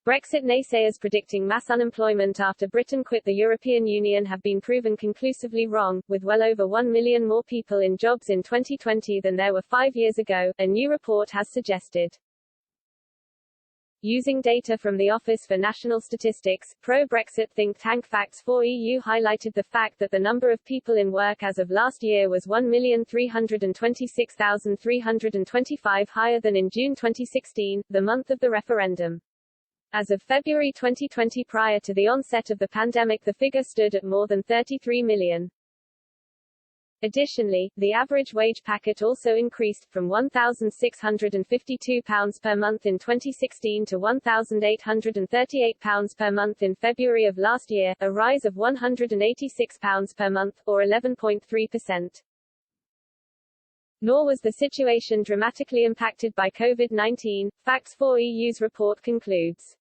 Brexit naysayers predicting mass unemployment after Britain quit the European Union have been proven conclusively wrong, with well over 1 million more people in jobs in 2020 than there were 5 years ago, a new report has suggested. Using data from the Office for National Statistics, pro-Brexit think tank Facts4EU highlighted the fact that the number of people in work as of last year was 1,326,325 higher than in June 2016, the month of the referendum. As of February 2020, prior to the onset of the pandemic, the figure stood at more than 33 million. Additionally, the average wage packet also increased, from £1,652 per month in 2016 to £1,838 per month in February of last year, a rise of £186 per month, or 11.3%. Nor was the situation dramatically impacted by COVID-19, Facts4EU's report concludes.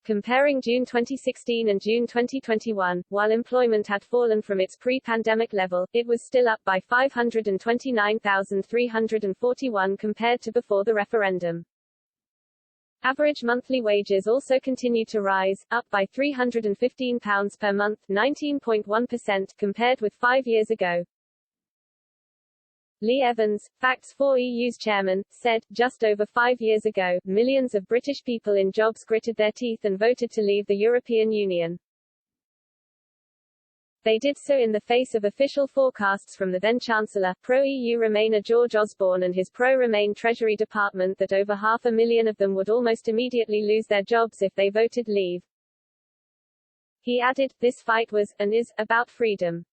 Comparing June 2016 and June 2021, while employment had fallen from its pre-pandemic level, it was still up by 529,341 compared to before the referendum. Average monthly wages also continued to rise, up by £315 per month, 19.1%, compared with 5 years ago. Lee Evans, Facts4EU's chairman, said, just over 5 years ago, millions of British people in jobs gritted their teeth and voted to leave the European Union. They did so in the face of official forecasts from the then-Chancellor, pro-EU Remainer George Osborne and his pro-Remain Treasury Department that over 500,000 of them would almost immediately lose their jobs if they voted leave. He added, this fight was, and is, about freedom.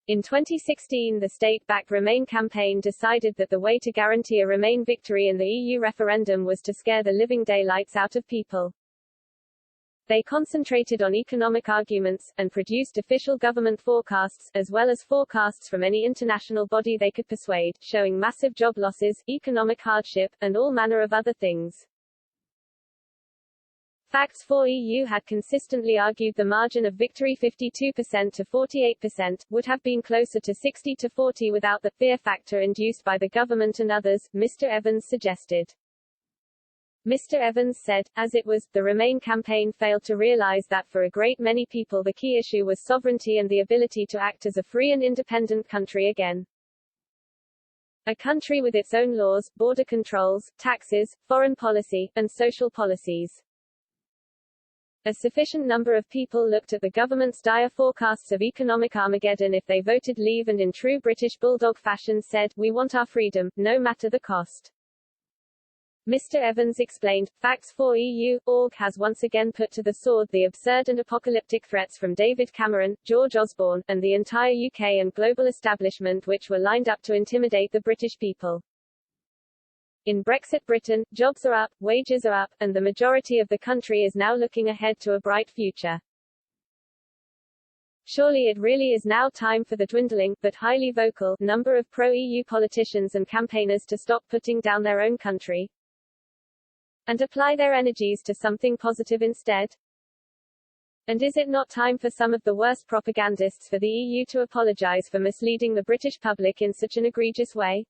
In 2016, the state-backed Remain campaign decided that the way to guarantee a Remain victory in the EU referendum was to scare the living daylights out of people. They concentrated on economic arguments, and produced official government forecasts, as well as forecasts from any international body they could persuade, showing massive job losses, economic hardship, and all manner of other things. Facts4EU had consistently argued the margin of victory 52% to 48% would have been closer to 60 to 40 without the fear factor induced by the government and others, Mr. Evans suggested. Mr. Evans said, as it was, the Remain campaign failed to realize that for a great many people the key issue was sovereignty and the ability to act as a free and independent country again. A country with its own laws, border controls, taxes, foreign policy, and social policies. A sufficient number of people looked at the government's dire forecasts of economic Armageddon if they voted leave and in true British bulldog fashion said, we want our freedom, no matter the cost. Mr. Evans explained, Facts4EU.org has once again put to the sword the absurd and apocalyptic threats from David Cameron, George Osborne, and the entire UK and global establishment which were lined up to intimidate the British people. In Brexit Britain, jobs are up, wages are up, and the majority of the country is now looking ahead to a bright future. Surely it really is now time for the dwindling, but highly vocal, number of pro-EU politicians and campaigners to stop putting down their own country and apply their energies to something positive instead? And is it not time for some of the worst propagandists for the EU to apologize for misleading the British public in such an egregious way?